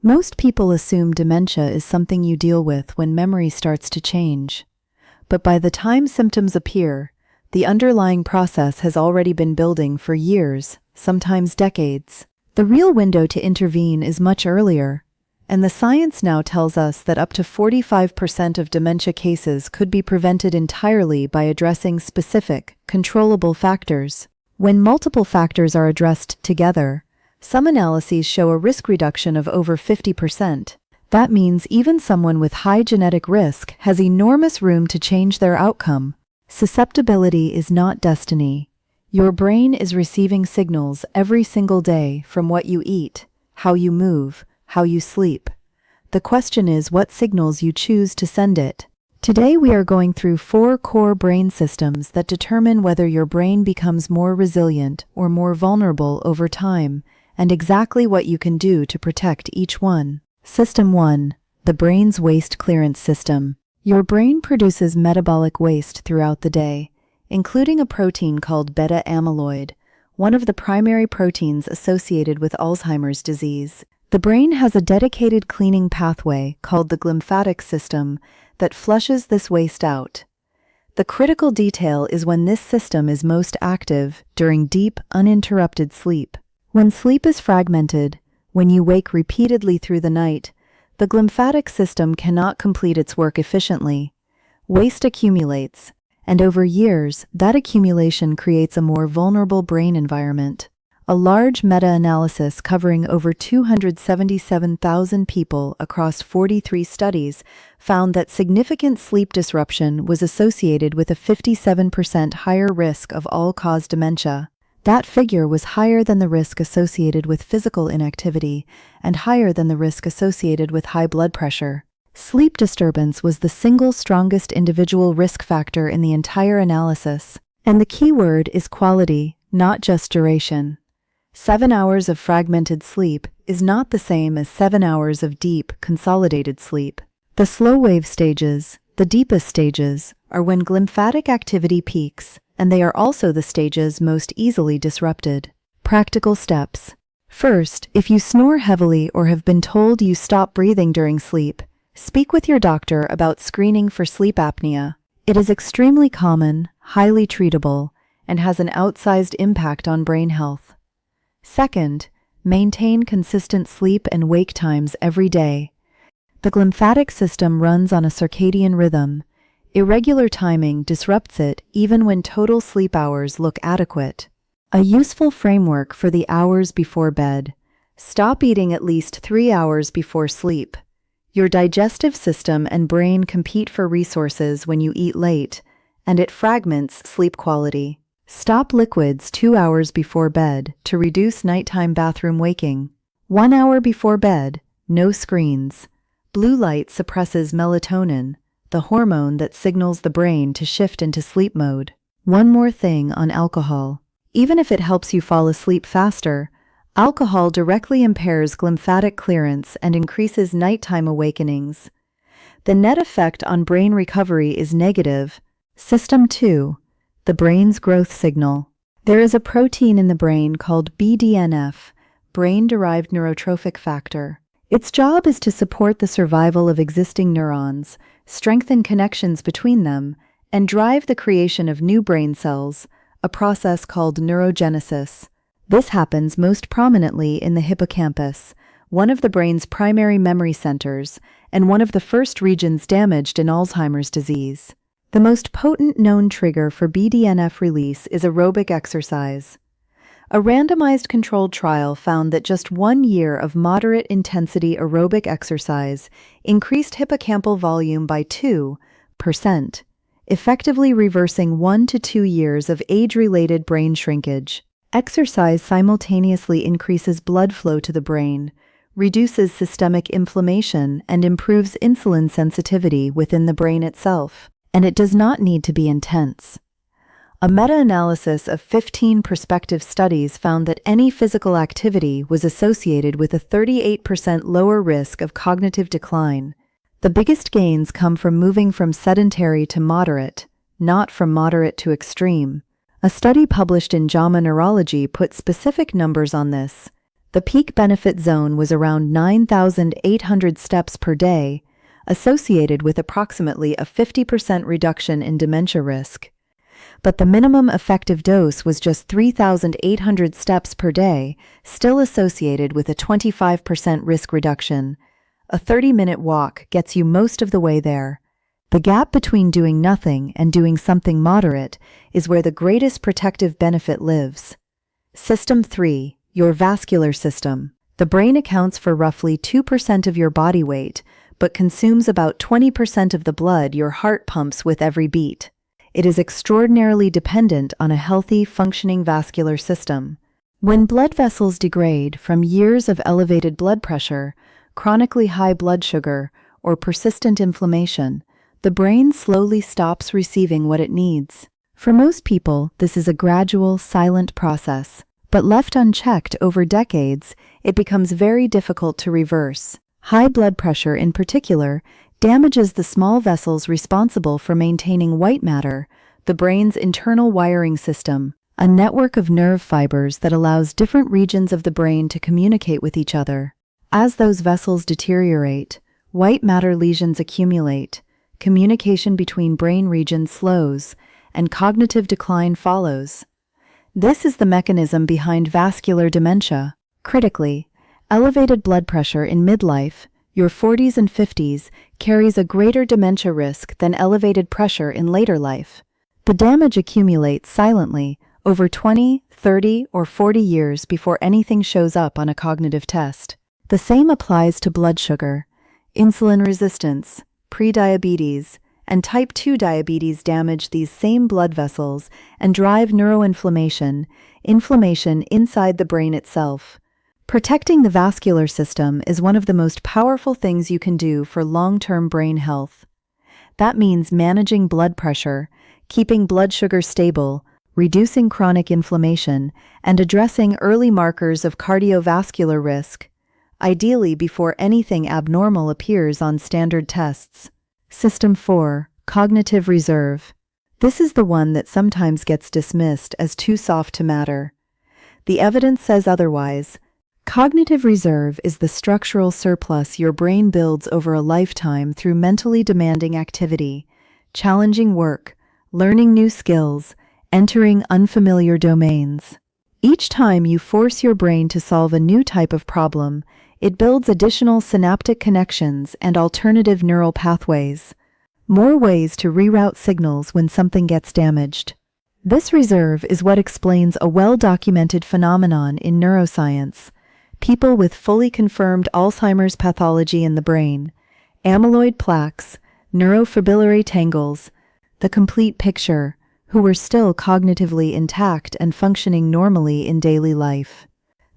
Most people assume dementia is something you deal with when memory starts to change. But by the time symptoms appear, the underlying process has already been building for years, sometimes decades. The real window to intervene is much earlier, and the science now tells us that up to 45% of dementia cases could be prevented entirely by addressing specific, controllable factors. When multiple factors are addressed together, some analyses show a risk reduction of over 50%. That means even someone with high genetic risk has enormous room to change their outcome. Susceptibility is not destiny. Your brain is receiving signals every single day from what you eat, how you move, how you sleep. The question is what signals you choose to send it. Today we are going through 4 core brain systems that determine whether your brain becomes more resilient or more vulnerable over time, and exactly what you can do to protect each one. System 1. The brain's waste clearance system. Your brain produces metabolic waste throughout the day, including a protein called beta amyloid, one of the primary proteins associated with Alzheimer's disease. The brain has a dedicated cleaning pathway called the glymphatic system that flushes this waste out. The critical detail is when this system is most active during deep, uninterrupted sleep. When sleep is fragmented, when you wake repeatedly through the night, the glymphatic system cannot complete its work efficiently. Waste accumulates, and over years, that accumulation creates a more vulnerable brain environment. A large meta-analysis covering over 277,000 people across 43 studies found that significant sleep disruption was associated with a 57% higher risk of all-cause dementia. That figure was higher than the risk associated with physical inactivity and higher than the risk associated with high blood pressure. Sleep disturbance was the single strongest individual risk factor in the entire analysis. And the key word is quality, not just duration. 7 hours of fragmented sleep is not the same as 7 hours of deep, consolidated sleep. The slow wave stages, the deepest stages, are when glymphatic activity peaks, and they are also the stages most easily disrupted. Practical steps. First, if you snore heavily or have been told you stop breathing during sleep, speak with your doctor about screening for sleep apnea. It is extremely common, highly treatable, and has an outsized impact on brain health. Second, maintain consistent sleep and wake times every day. The glymphatic system runs on a circadian rhythm. Irregular timing disrupts it even when total sleep hours look adequate. A useful framework for the hours before bed. Stop eating at least 3 hours before sleep. Your digestive system and brain compete for resources when you eat late, and it fragments sleep quality. Stop liquids 2 hours before bed to reduce nighttime bathroom waking. 1 hour before bed, no screens. Blue light suppresses melatonin, the hormone that signals the brain to shift into sleep mode. One more thing on alcohol. Even if it helps you fall asleep faster, alcohol directly impairs glymphatic clearance and increases nighttime awakenings. The net effect on brain recovery is negative. System 2. The brain's growth signal. There is a protein in the brain called BDNF, brain-derived neurotrophic factor. Its job is to support the survival of existing neurons, strengthen connections between them, and drive the creation of new brain cells, a process called neurogenesis. This happens most prominently in the hippocampus, one of the brain's primary memory centers, and one of the first regions damaged in Alzheimer's disease. The most potent known trigger for BDNF release is aerobic exercise. A randomized controlled trial found that just 1 year of moderate intensity aerobic exercise increased hippocampal volume by 2%, effectively reversing 1 to 2 years of age-related brain shrinkage. Exercise simultaneously increases blood flow to the brain, reduces systemic inflammation, and improves insulin sensitivity within the brain itself. And it does not need to be intense. A meta-analysis of 15 prospective studies found that any physical activity was associated with a 38% lower risk of cognitive decline. The biggest gains come from moving from sedentary to moderate, not from moderate to extreme. A study published in JAMA Neurology put specific numbers on this. The peak benefit zone was around 9,800 steps per day, associated with approximately a 50% reduction in dementia risk. But the minimum effective dose was just 3,800 steps per day, still associated with a 25% risk reduction. A 30-minute walk gets you most of the way there. The gap between doing nothing and doing something moderate is where the greatest protective benefit lives. System 3. Your vascular system. The brain accounts for roughly 2% of your body weight, but consumes about 20% of the blood your heart pumps with every beat. It is extraordinarily dependent on a healthy, functioning vascular system. When blood vessels degrade from years of elevated blood pressure, chronically high blood sugar, or persistent inflammation, the brain slowly stops receiving what it needs. For most people, this is a gradual, silent process, but left unchecked over decades, it becomes very difficult to reverse. High blood pressure, in particular, damages the small vessels responsible for maintaining white matter, the brain's internal wiring system, a network of nerve fibers that allows different regions of the brain to communicate with each other. As those vessels deteriorate, white matter lesions accumulate, communication between brain regions slows, and cognitive decline follows. This is the mechanism behind vascular dementia. Critically, elevated blood pressure in midlife, your 40s and 50s, carries a greater dementia risk than elevated pressure in later life. The damage accumulates silently over 20, 30, or 40 years before anything shows up on a cognitive test. The same applies to blood sugar. Insulin resistance, prediabetes, and type 2 diabetes damage these same blood vessels and drive neuroinflammation, inflammation inside the brain itself. Protecting the vascular system is one of the most powerful things you can do for long-term brain health. That means managing blood pressure, keeping blood sugar stable, reducing chronic inflammation, and addressing early markers of cardiovascular risk, ideally before anything abnormal appears on standard tests. System 4. Cognitive reserve. This is the one that sometimes gets dismissed as too soft to matter. The evidence says otherwise. Cognitive reserve is the structural surplus your brain builds over a lifetime through mentally demanding activity, challenging work, learning new skills, entering unfamiliar domains. Each time you force your brain to solve a new type of problem, it builds additional synaptic connections and alternative neural pathways, more ways to reroute signals when something gets damaged. This reserve is what explains a well-documented phenomenon in neuroscience. People with fully confirmed Alzheimer's pathology in the brain, amyloid plaques, neurofibrillary tangles, the complete picture, who were still cognitively intact and functioning normally in daily life.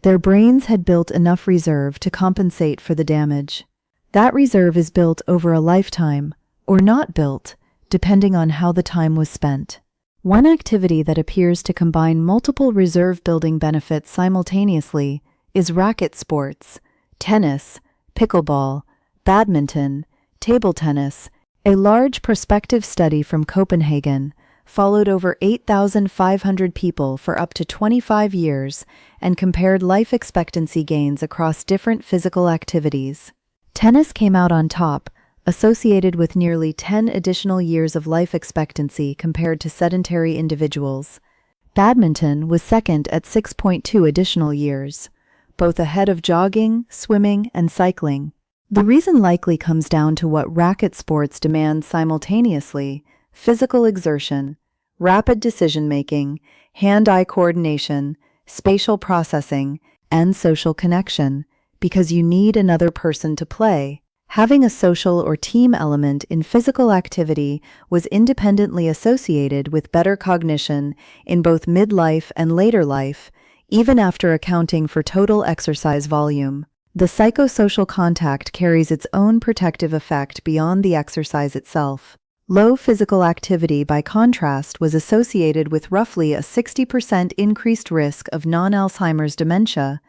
Their brains had built enough reserve to compensate for the damage. That reserve is built over a lifetime, or not built, depending on how the time was spent. One activity that appears to combine multiple reserve-building benefits simultaneously is racket sports, tennis, pickleball, badminton, table tennis. A large prospective study from Copenhagen followed over 8,500 people for up to 25 years and compared life expectancy gains across different physical activities. Tennis came out on top, associated with nearly 10 additional years of life expectancy compared to sedentary individuals. Badminton was second at 6.2 additional years, both ahead of jogging, swimming, and cycling. The reason likely comes down to what racket sports demand simultaneously: physical exertion, rapid decision-making, hand-eye coordination, spatial processing, and social connection, because you need another person to play. Having a social or team element in physical activity was independently associated with better cognition in both midlife and later life, even after accounting for total exercise volume. The psychosocial contact carries its own protective effect beyond the exercise itself. Low physical activity, by contrast, was associated with roughly a 60% increased risk of non-Alzheimer's dementia,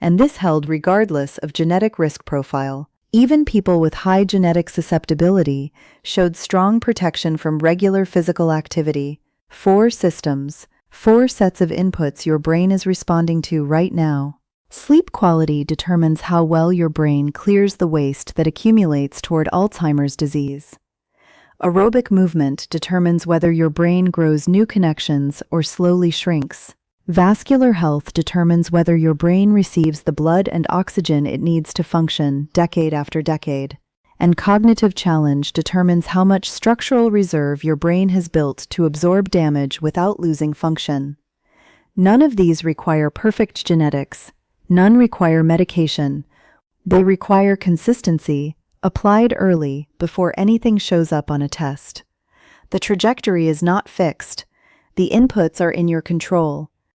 and this held regardless of genetic risk profile. Even people with high genetic susceptibility showed strong protection from regular physical activity. 4 systems, 4 sets of inputs your brain is responding to right now. Sleep quality determines how well your brain clears the waste that accumulates toward Alzheimer's disease. Aerobic movement determines whether your brain grows new connections or slowly shrinks. Vascular health determines whether your brain receives the blood and oxygen it needs to function decade after decade. And cognitive challenge determines how much structural reserve your brain has built to absorb damage without losing function. None of these require perfect genetics. None require medication. They require consistency, applied early before anything shows up on a test. The trajectory is not fixed. The inputs are in your control.